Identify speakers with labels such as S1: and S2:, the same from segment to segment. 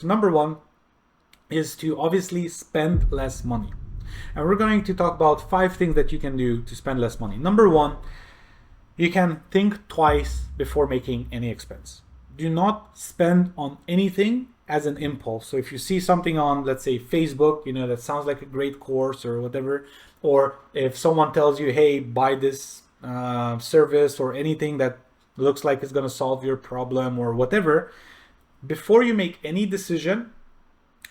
S1: So number one is to obviously spend less money. And we're going to talk about 5 things that you can do to spend less money. Number one, you can think twice before making any expense. Do not spend on anything as an impulse. So if you see something on, let's say, Facebook, that sounds like a great course or whatever, or if someone tells you, hey, buy this service or anything that looks like it's going to solve your problem or whatever, before you make any decision,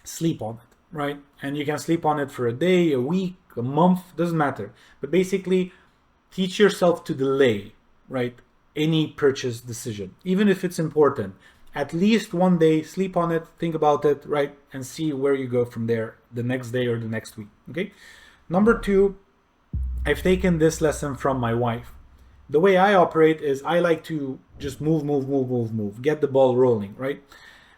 S1: sleep on it, right? And you can sleep on it for a day, a week, a month, doesn't matter. But basically, teach yourself to delay, right? Any purchase decision, even if it's important. At least one day, sleep on it, think about it, right? And see where you go from there the next day or the next week, okay? Number two, I've taken this lesson from my wife. The way I operate is I like to just move, get the ball rolling, right?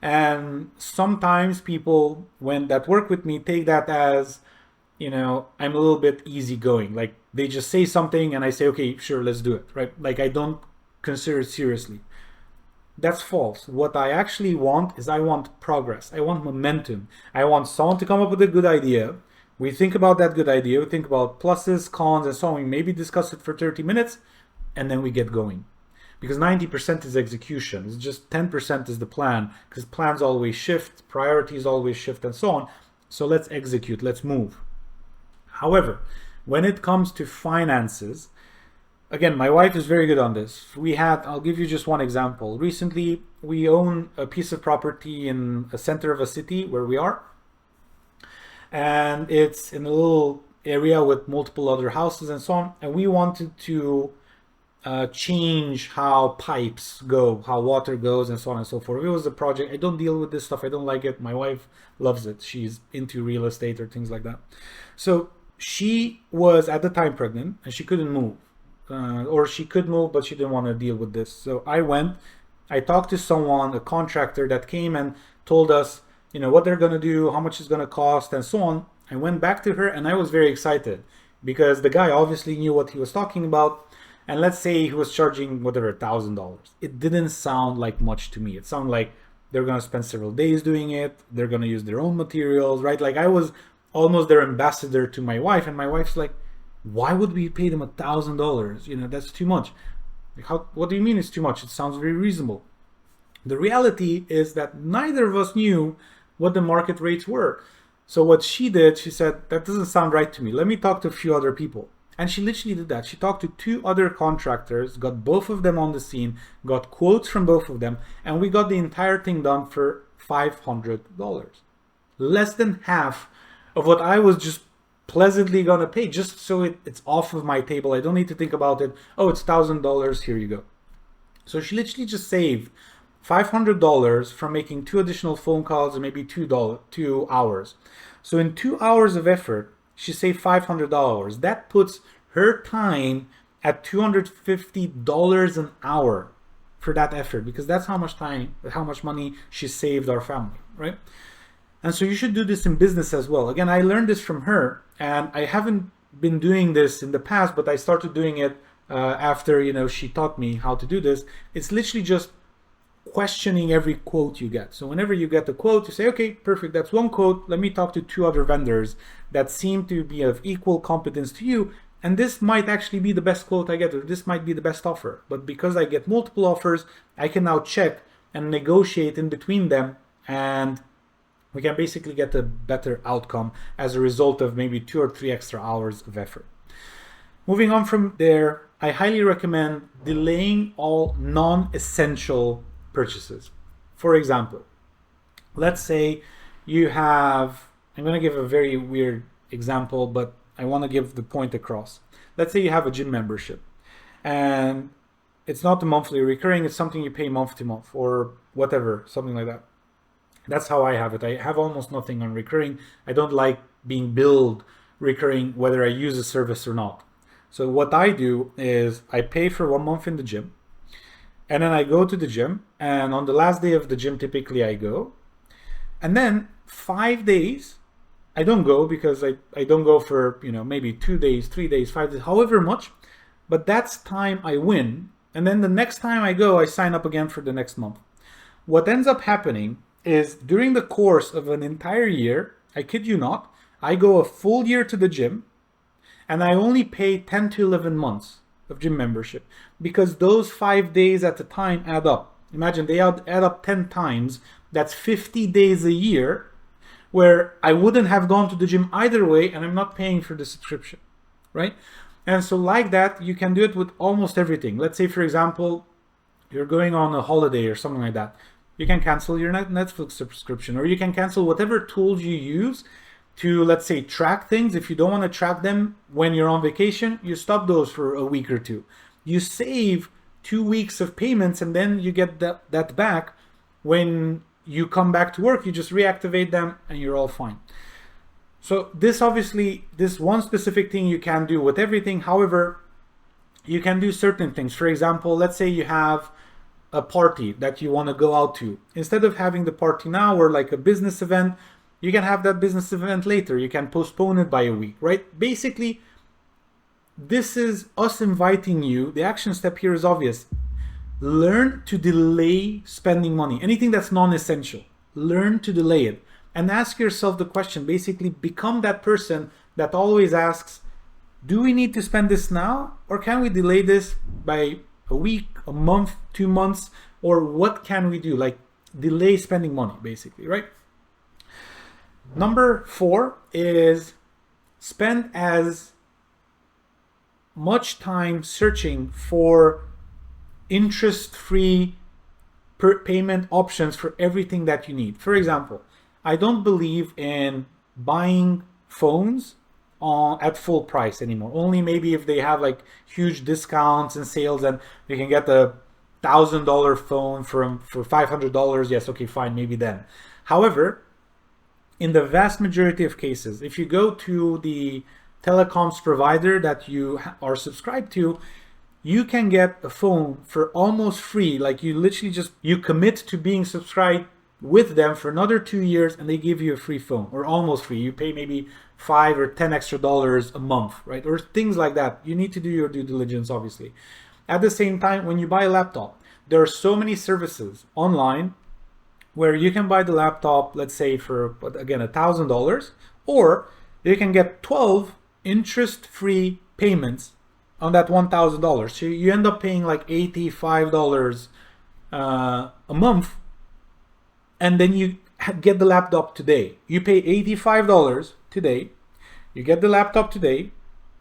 S1: And sometimes people, when that work with me, take that as, I'm a little bit easygoing. Like they just say something and I say, okay, sure, let's do it, right? Like I don't consider it seriously. That's false. What I actually want is I want progress. I want momentum. I want someone to come up with a good idea. We think about that good idea. We think about pluses, cons, and so on. We maybe discuss it for 30 minutes and then we get going. Because 90% is execution. It's just 10% is the plan. Because plans always shift, priorities always shift, and so on. So let's execute, let's move. However, when it comes to finances, again, my wife is very good on this. I'll give you just one example. Recently, we own a piece of property in the center of a city where we are. And it's in a little area with multiple other houses and so on. And we wanted to change how pipes go, how water goes, and so on and so forth. It was a project. I don't deal with this stuff. I don't like it. My wife loves it. She's into real estate or things like that. So she was at the time pregnant and she couldn't move. Or she could move, but she didn't want to deal with this. So I talked to someone, a contractor that came and told us, what they're going to do, how much it's going to cost, and so on. I went back to her and I was very excited because the guy obviously knew what he was talking about. And let's say he was charging whatever, $1,000. It didn't sound like much to me. It sounded like they're going to spend several days doing it. They're going to use their own materials, right? Like I was almost their ambassador to my wife. And my wife's like, why would we pay them $1,000? That's too much. What do you mean it's too much? It sounds very reasonable. The reality is that neither of us knew what the market rates were. So what she did, she said, that doesn't sound right to me. Let me talk to a few other people. And she literally did that. She talked to 2 other contractors, got both of them on the scene, got quotes from both of them, and we got the entire thing done for $500. Less than half of what I was just pleasantly gonna pay, just so it's off of my table. I don't need to think about it. Oh, it's $1,000, here you go. So she literally just saved $500 from making 2 additional phone calls and maybe 2 hours. So in 2 hours of effort, she saved $500. That puts her time at $250 an hour for that effort, because that's how much money she saved our family, right? And so you should do this in business as well. Again, I learned this from her, and I haven't been doing this in the past, but I started doing it after she taught me how to do this. It's literally just questioning every quote you get. So whenever you get a quote, you say, okay, perfect, that's one quote. Let me talk to 2 other vendors that seem to be of equal competence to you. And this might actually be the best quote I get, or this might be the best offer. But because I get multiple offers, I can now check and negotiate in between them. And we can basically get a better outcome as a result of maybe 2 or 3 extra hours of effort. Moving on from there, I highly recommend delaying all non-essential purchases. For example, let's say you have, I'm going to give a very weird example, but I want to give the point across. Let's say you have a gym membership and it's not a monthly recurring, it's something you pay month to month or whatever, something like that. That's how I have it. I have almost nothing on recurring. I don't like being billed recurring whether I use a service or not. So what I do is I pay for 1 month in the gym, and then I go to the gym, and on the last day of the gym, typically I go. And then 5 days, I don't go because I don't go for, maybe 2 days, 3 days, 5 days, however much. But that's time I win. And then the next time I go, I sign up again for the next month. What ends up happening is during the course of an entire year, I kid you not, I go a full year to the gym and I only pay 10 to 11 months of gym membership because those 5 days at a time add up. Imagine they add up 10 times. That's 50 days a year where I wouldn't have gone to the gym either way and I'm not paying for the subscription, right? And so like that, you can do it with almost everything. Let's say, for example, you're going on a holiday or something like that. You can cancel your Netflix subscription, or you can cancel whatever tools you use to, let's say, track things. If you don't want to track them when you're on vacation, you stop those for a week or two. You save 2 weeks of payments and then you get that back when you come back to work. You just reactivate them and you're all fine. So this one specific thing you can do with everything. However, you can do certain things. For example, let's say you have a party that you want to go out to. Instead of having the party now or like a business event, you can have that business event later. You can postpone it by a week, right? Basically, this is us inviting you. The action step here is obvious. Learn to delay spending money. Anything that's non-essential, learn to delay it. And ask yourself the question, basically become that person that always asks, do we need to spend this now? Or can we delay this by a week, a month, 2 months? Or what can we do? Like delay spending money, basically, right? Number 4 is spend as much time searching for interest-free payment options for everything that you need. For example, I don't believe in buying phones at full price anymore. Only maybe if they have like huge discounts and sales and you can get a $1,000 phone for $500. Yes, okay, fine, maybe then. However, in the vast majority of cases, if you go to the telecoms provider that you are subscribed to, you can get a phone for almost free. Like you literally you commit to being subscribed with them for another 2 years and they give you a free phone, or almost free. You pay maybe $5 or $10 extra a month, right? Or things like that. You need to do your due diligence, obviously. At the same time, when you buy a laptop, there are so many services online where you can buy the laptop, let's say for, again, $1,000, or you can get 12 interest-free payments on that $1,000. So you end up paying like $85 a month, and then you get the laptop today. You pay $85 today, you get the laptop today,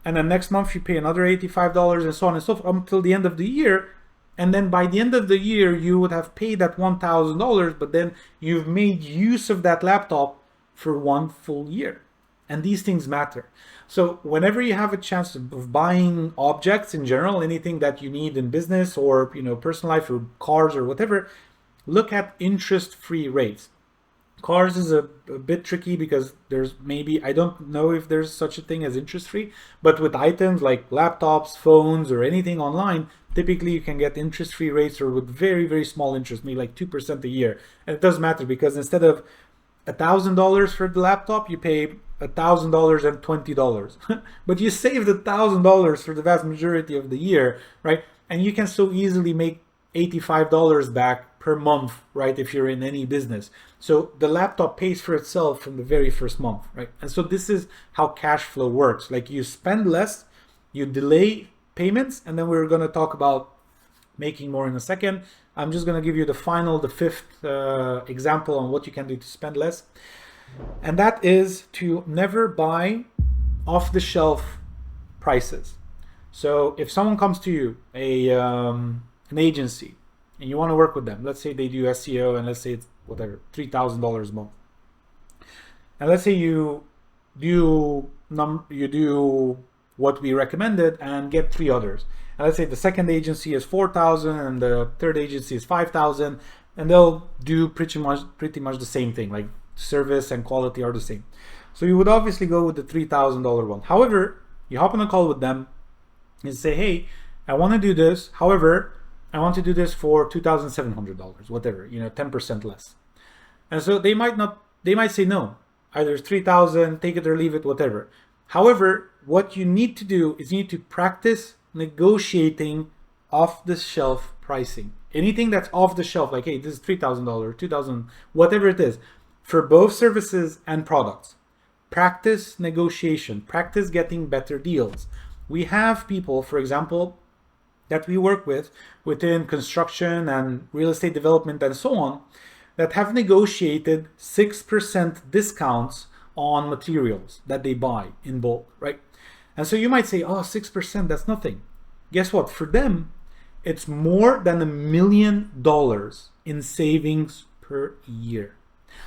S1: and then next month you pay another $85 and so on and so forth until the end of the year. And then by the end of the year, you would have paid that $1,000, but then you've made use of that laptop for 1 full year. And these things matter. So whenever you have a chance of buying objects in general, anything that you need in business or personal life or cars or whatever, look at interest-free rates. Cars is a bit tricky because there's I don't know if there's such a thing as interest-free, but with items like laptops, phones, or anything online, typically you can get interest-free rates or with very, very small interest, maybe like 2% a year. And it doesn't matter because instead of $1,000 for the laptop, you pay $1,020, but you saved $1,000 for the vast majority of the year, right? And you can so easily make $85 back per month, right? If you're in any business. So the laptop pays for itself from the very first month, right? And so this is how cash flow works. Like you spend less, you delay payments, and then we're going to talk about making more in a second. I'm just going to give you the fifth example on what you can do to spend less. And that is to never buy off-the-shelf prices. So if someone comes to you, an agency, and you want to work with them, let's say they do SEO, and let's say it's whatever, $3,000 a month. And let's say you do what we recommended and get 3 others. And let's say the second agency is 4,000 and the third agency is 5,000, and they'll do pretty much the same thing, like service and quality are the same. So you would obviously go with the $3,000 one. However, you hop on a call with them and say, hey, I want to do this. However, I want to do this for $2,700, whatever, 10% less. And so they might say no. Either it's 3,000, take it or leave it, whatever. However, what you need to do is you need to practice negotiating off-the-shelf pricing. anything that's off the shelf, like, hey, this is $3,000, 2,000, whatever it is, for both services and products. Practice negotiation, practice getting better deals. We have people, for example, that we work with within construction and real estate development and so on, that have negotiated 6% discounts on materials that they buy in bulk, right? And so you might say, oh, 6%, that's nothing. Guess what? For them, it's more than $1 million in savings per year.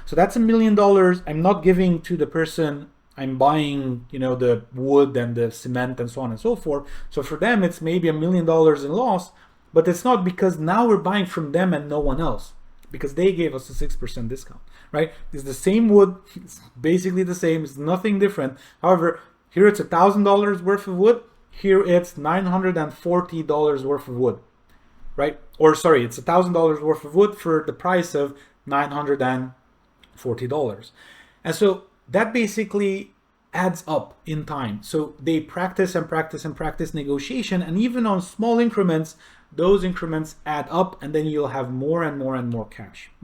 S1: So that's $1 million I'm not giving to the person I'm buying, the wood and the cement and so on and so forth. So for them, it's maybe $1 million in loss, but it's not, because now we're buying from them and no one else, because they gave us a 6% discount, right? It's the same wood, it's basically the same, it's nothing different. However, here it's $1,000 worth of wood, here it's $940 worth of wood, right? Or sorry, it's $1,000 worth of wood for the price of $940. And so that basically adds up in time. So they practice and practice and practice negotiation, and even on small increments, those increments add up, and then you'll have more and more and more cash.